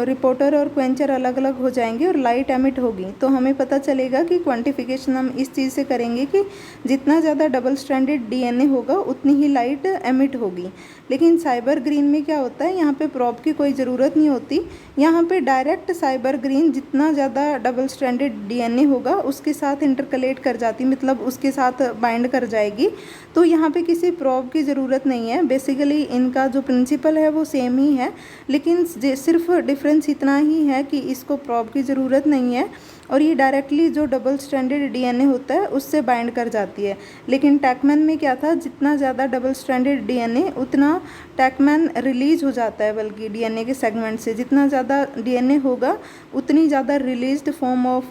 रिपोर्टर और क्वेंचर अलग अलग हो जाएंगे और लाइट एमिट होगी। तो हमें पता चलेगा कि क्वांटिफिकेशन हम इस चीज़ से करेंगे कि जितना ज़्यादा डबल स्ट्रैंडेड डीएनए होगा उतनी ही लाइट एमिट होगी। लेकिन साइबर ग्रीन में क्या होता है, यहाँ पे प्रोब की कोई ज़रूरत नहीं होती। यहाँ पे डायरेक्ट साइबर ग्रीन जितना ज़्यादा डबल स्ट्रैंडेड डीएनए होगा उसके साथ इंटरकलेट कर जाती, मतलब उसके साथ बाइंड कर जाएगी। तो यहाँ पे किसी प्रोब की ज़रूरत नहीं है। बेसिकली इनका जो प्रिंसिपल है वो सेम ही है, लेकिन सिर्फ डिफरेंस इतना ही है कि इसको प्रोब की ज़रूरत नहीं है और ये डायरेक्टली जो डबल स्ट्रैंडेड डीएनए होता है उससे बाइंड कर जाती है। लेकिन टैकमैन में क्या था, जितना ज़्यादा डबल स्ट्रैंडेड डीएनए उतना टैकमैन रिलीज हो जाता है, बल्कि डीएनए के सेगमेंट से जितना ज़्यादा डीएनए होगा उतनी ज़्यादा रिलीज्ड फॉर्म ऑफ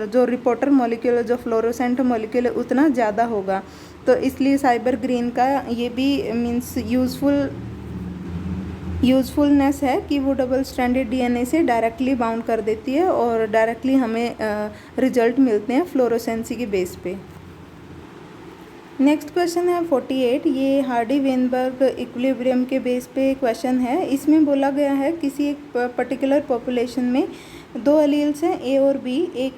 जो रिपोर्टर मॉलिक्यूल, जो फ्लोरोसेंट मॉलिक्यूल है उतना ज़्यादा होगा। तो इसलिए साइबर ग्रीन का ये भी मीन्स यूज़फुल यूज़फुलनेस है कि वो डबल स्ट्रैंडेड डीएनए से डायरेक्टली बाउंड कर देती है और डायरेक्टली हमें रिजल्ट मिलते हैं फ्लोरोसेंसी के बेस पे। नेक्स्ट क्वेश्चन है 48। ये हार्डी वेनबर्ग इक्विलिब्रियम के बेस पे क्वेश्चन है। इसमें बोला गया है किसी एक पर्टिकुलर पॉपुलेशन में दो एलील्स हैं ए और बी। ए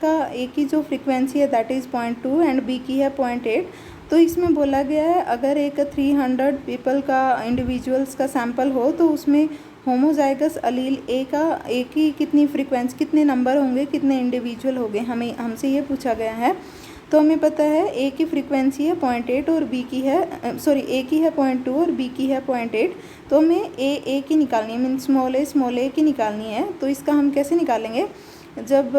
की जो फ्रीक्वेंसी है दैट इज़ 0.2 एंड बी की है 0.8। तो इसमें बोला गया है अगर एक 300 पीपल का इंडिविजुअल्स का सैंपल हो तो उसमें होमोजाइगस अलील ए की कितनी फ्रीक्वेंसी, कितने नंबर होंगे, कितने इंडिविजुअल होंगे, हमसे ये पूछा गया है। तो हमें पता है ए की फ्रीक्वेंसी है 0.8 और बी की है ए की है 0.2 और बी की है 0.8। तो हमें ए की निकालनी है, मीन स्मॉल ए की निकालनी है। तो इसका हम कैसे निकालेंगे, जब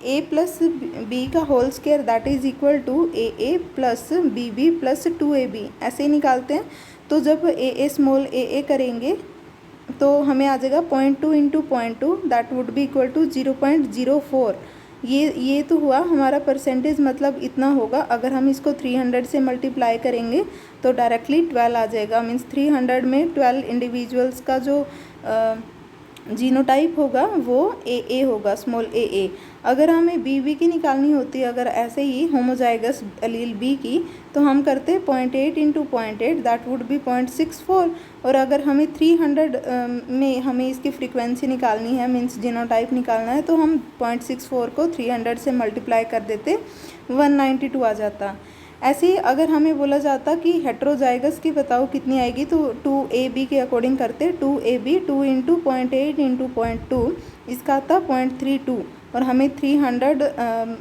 ए प्लस बी का whole square that is equal to a plus b plus 2ab ऐसे ही निकालते हैं। तो जब ए स्मॉल ए करेंगे तो हमें आ जाएगा 0.2 into 0.2 that would be equal to 0.04। ये तो हुआ हमारा परसेंटेज, मतलब इतना होगा। अगर हम इसको 300 से मल्टीप्लाई करेंगे तो डायरेक्टली 12 आ जाएगा। मीन्स 300 में 12 इंडिविजुअल्स का जो जीनोटाइप होगा वो ए होगा, स्मॉल ए। अगर हमें बी की निकालनी होती है, अगर ऐसे ही होमोजाइगस एलील बी की, तो हम करते 0.8 इंटू 0.8 दैट वुड बी 0.64। और अगर हमें 300 में हमें इसकी फ्रीक्वेंसी निकालनी है, मीन्स जीनोटाइप निकालना है, तो हम 0.64 को 300 से मल्टीप्लाई कर देते, 192 आ जाता। ऐसे ही अगर हमें बोला जाता कि हेट्रोजाइगस की बताओ कितनी आएगी, तो 2ab के अकॉर्डिंग करते 2ab 2 इंटू 0.8 इंटू 0.2 इसका आता 0.32। और हमें 300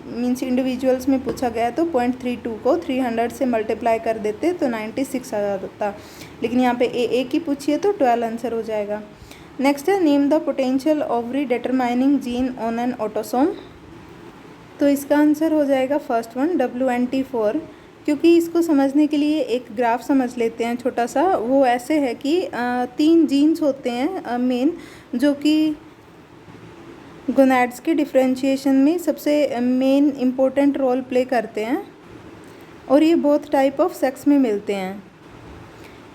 मीन्स इंडिविजुअल्स में पूछा गया तो 0.32 को 300 से मल्टीप्लाई कर देते तो 96 आ जाता। लेकिन यहाँ पे ए की पूछी है तो 12 आंसर हो जाएगा। नेक्स्ट है name the potential ovary determining gene on an autosome. तो इसका आंसर हो जाएगा फर्स्ट वन WNT4। क्योंकि इसको समझने के लिए एक ग्राफ समझ लेते हैं छोटा सा। वो ऐसे है कि 3 जीन्स होते हैं मेन, जो कि गोनैड्स के डिफरेंशिएशन में सबसे मेन इम्पोर्टेंट रोल प्ले करते हैं और ये बोथ टाइप ऑफ सेक्स में मिलते हैं।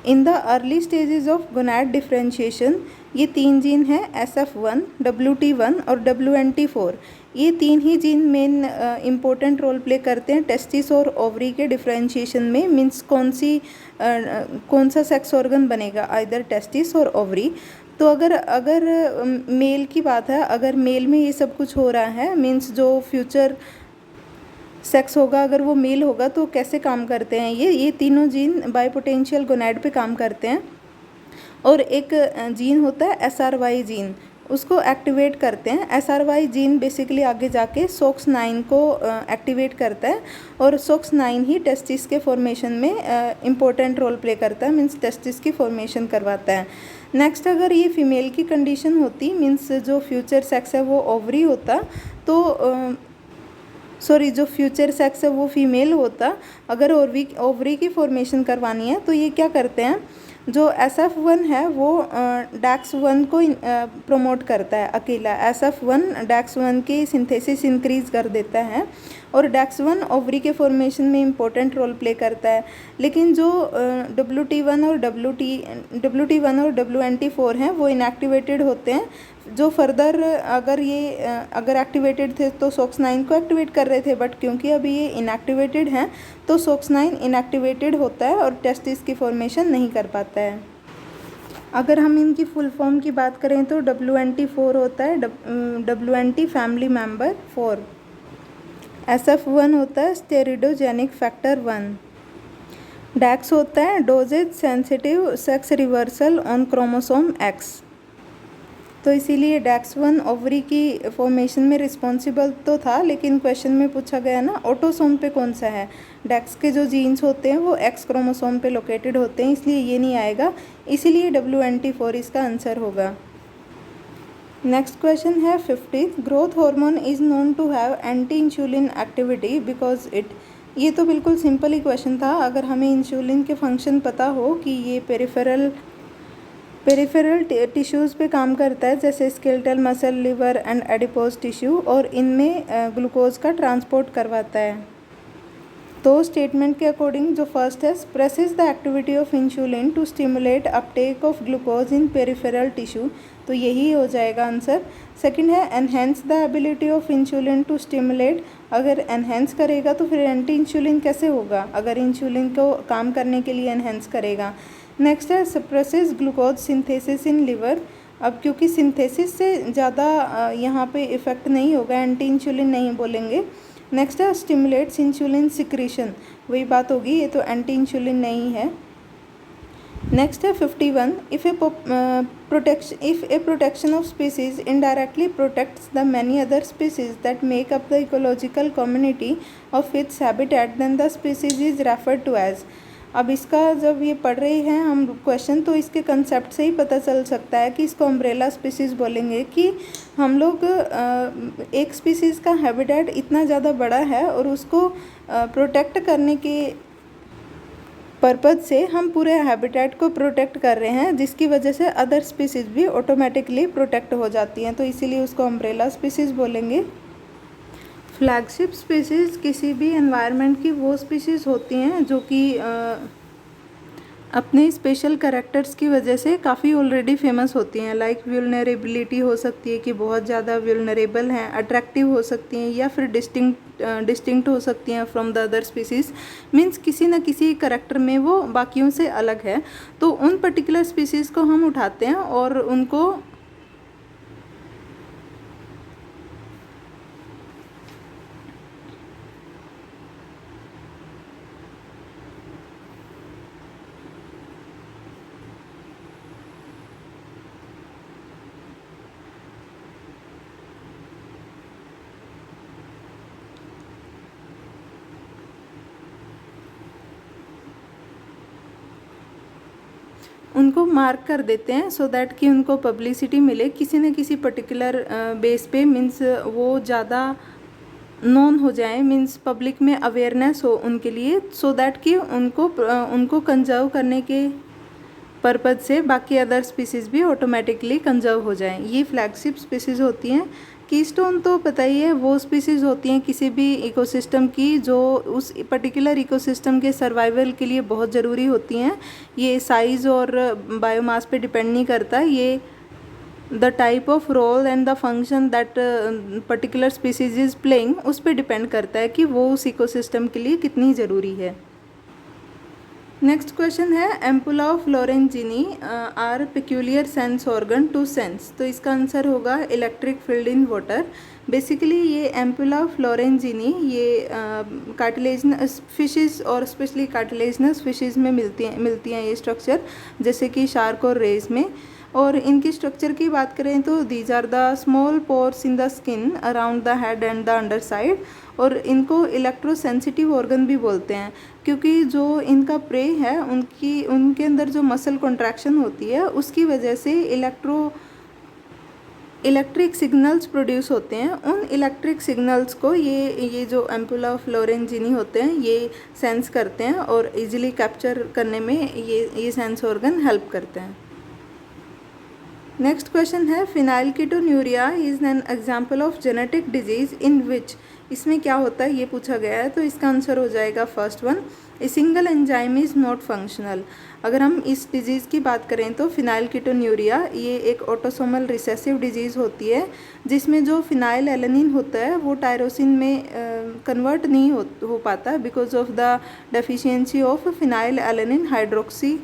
In the early stages of gonad differentiation ये 3 जीन हैं SF1, WT1 और WNT4। ये 3 ही gene main important role play करते हैं टेस्टिस और ओवरी के डिफरेंशिएशन में। मीन्स कौन सा सेक्स ऑर्गन बनेगा, आइदर टेस्टिस और ओवरी। तो अगर मेल की बात है, अगर मेल में ये सब कुछ हो रहा है, मीन्स जो फ्यूचर सेक्स होगा अगर वो मेल होगा तो कैसे काम करते हैं ये तीनों जीन बाइपोटेंशियल गोनैड पे काम करते हैं। और एक जीन होता है SRY जीन, उसको एक्टिवेट करते हैं। SRY जीन बेसिकली आगे जाके SOX9 को एक्टिवेट करता है और SOX9 ही टेस्टिस के फॉर्मेशन में इम्पोर्टेंट रोल प्ले करता है, मीन्स टेस्टिस की फॉर्मेशन करवाता है। नेक्स्ट अगर ये फीमेल की कंडीशन होती, मीन्स जो फ्यूचर सेक्स है वो ओवरी होता, तो जो फ्यूचर सेक्स है वो फीमेल होता। अगर ओवरी की फॉर्मेशन करवानी है तो ये क्या करते हैं, जो SF1 है वो DAX1 को प्रमोट करता है अकेला। SF1 DAX1 की सिंथेसिस इंक्रीज कर देता है और DAX1 ओवरी के फॉर्मेशन में इम्पोर्टेंट रोल प्ले करता है। लेकिन जो WT1 और WNT4 हैं वो इनएक्टिवेटेड होते हैं। जो फर्दर अगर एक्टिवेटेड थे तो SOX9 को एक्टिवेट कर रहे थे, बट क्योंकि अभी ये इनएक्टिवेटेड हैं तो SOX9 इनएक्टिवेटेड होता है और टेस्टिस की फॉर्मेशन नहीं कर पाता है। अगर हम इनकी फुल फॉर्म की बात करें तो WNT4 होता है WNT फैमिली मेम्बर 4। SF1 होता है स्टेरिडोजेनिक फैक्टर 1। DAX होता है dosage sensitive sex reversal on chromosome X। तो इसीलिए DAX1 ओवरी की फॉर्मेशन में रिस्पॉन्सिबल तो था, लेकिन क्वेश्चन में पूछा गया ना ऑटोसोम पे कौन सा है। DAX के जो जीन्स होते हैं वो X क्रोमोसोम पे लोकेटेड होते हैं, इसलिए ये नहीं आएगा। इसीलिए WNT4 इसका आंसर होगा। नेक्स्ट क्वेश्चन है 50। Growth hormone is known to have anti insulin activity because it. ये तो बिल्कुल सिंपल ही क्वेश्चन था। अगर हमें इंसुलिन के फंक्शन पता हो कि ये पेरिफेरल टिश्यूज़ पे काम करता है, जैसे skeletal muscle, liver and adipose tissue, और इनमें ग्लूकोज का ट्रांसपोर्ट करवाता है। तो स्टेटमेंट के अकॉर्डिंग जो फर्स्ट है, suppresses the activity of insulin to stimulate uptake of glucose in peripheral tissue, तो यही हो जाएगा आंसर। सेकंड है enhance the ability of insulin to stimulate, अगर एनहेंस करेगा तो फिर एंटी इंसुलिन कैसे होगा, अगर इंसुलिन को काम करने के लिए एनहेंस करेगा। नेक्स्ट है suppresses glucose synthesis in liver, अब क्योंकि सिंथेसिस से ज़्यादा यहाँ पे इफ़ेक्ट नहीं होगा, एंटी इंसुलिन नहीं बोलेंगे। नेक्स्ट है स्टिमुलेट्स इंसुलिन सिक्रीशन, वही बात होगी, ये तो एंटी इंसुलिन नहीं है। नेक्स्ट है 51, if a protection of species indirectly protects the many other species that make up the ecological community of its habitat then the species is referred to as. अब इसका जब ये पढ़ रहे हैं हम क्वेश्चन, तो इसके कंसेप्ट से ही पता चल सकता है कि इसको अम्ब्रेला स्पीसीज़ बोलेंगे, कि हम लोग एक स्पीसीज़ का हैबिटेट इतना ज़्यादा बड़ा है और उसको प्रोटेक्ट करने के पर्पज़ से हम पूरे हैबिटेट को प्रोटेक्ट कर रहे हैं, जिसकी वजह से अदर स्पीसीज़ भी ऑटोमेटिकली प्रोटेक्ट हो जाती हैं, तो इसीलिए उसको अम्ब्रेला स्पीसीज़ बोलेंगे। फ्लैगशिप स्पीसीज़ किसी भी एनवायरनमेंट की वो स्पीसीज़ होती हैं जो कि अपने स्पेशल कैरेक्टर्स की वजह से काफ़ी ऑलरेडी फेमस होती हैं, लाइक वल्नरेबिलिटी हो सकती है कि बहुत ज़्यादा वल्नरेबल हैं, अट्रैक्टिव हो सकती हैं, या फिर डिस्टिंक्ट हो सकती हैं from the other species, means किसी न किसी कैरेक्टर में वो बाकियों से अलग है। तो उन पर्टिकुलर स्पीसीज़ को हम उठाते हैं और उनको उनको मार्क कर देते हैं सो दैट कि उनको पब्लिसिटी मिले किसी न किसी पर्टिकुलर बेस पे, मीन्स वो ज़्यादा नोन हो जाए, मीन्स पब्लिक में अवेयरनेस हो उनके लिए, सो दैट कि उनको कंजर्व करने के पर्पज़ से बाकी अदर स्पीसीज़ भी ऑटोमेटिकली कंजर्व हो जाएं। ये फ्लैगशिप स्पीसीज़ होती हैं। कीस्टोन तो पता ही है, वो स्पीसीज़ होती हैं किसी भी इकोसिस्टम की जो उस पर्टिकुलर इकोसिस्टम के सर्वाइवल के लिए बहुत ज़रूरी होती हैं। ये साइज़ और बायोमास पे डिपेंड नहीं करता, ये the type of role and the function that particular species is playing उस पर डिपेंड करता है कि वो उस इकोसिस्टम के लिए कितनी ज़रूरी है। नेक्स्ट क्वेश्चन है ampulla of Lorenzini are peculiar sense organ to sense, तो इसका आंसर होगा electric field in water. Basically ये एम्पुला ऑफ लोरेंजिनी ये कार्टिलेजनस फिशेस और स्पेशली कार्टिलेजनस फिशेस में मिलती हैं ये स्ट्रक्चर, जैसे कि शार्क और रेस में। और इनकी स्ट्रक्चर की बात करें तो these are the small pores in the skin around the head and the under side, और इनको इलेक्ट्रोसेंसिटिव ऑर्गन भी बोलते हैं क्योंकि जो इनका प्रे है उनके अंदर जो मसल कॉन्ट्रैक्शन होती है उसकी वजह से इलेक्ट्रिक सिग्नल्स प्रोड्यूस होते हैं। उन इलेक्ट्रिक सिग्नल्स को ये जो एम्पुला ऑफ लोरेंजिनी होते हैं ये सेंस करते हैं और इजीली कैप्चर करने में ये सेंस ऑर्गन हेल्प करते हैं। नेक्स्ट क्वेश्चन है phenylketonuria is an example of genetic disease in which, इसमें क्या होता है ये पूछा गया है, तो इसका आंसर हो जाएगा first one, a single enzyme is not functional. अगर हम इस डिजीज़ की बात करें तो फिनाइलकीटोन्यूरिया ये एक ऑटोसोमल रिसेसिव डिजीज़ होती है जिसमें जो फिनाइल एलेनिन होता है वो टायरोसिन में कन्वर्ट नहीं हो पाता because of the deficiency of phenyl alanine hydroxy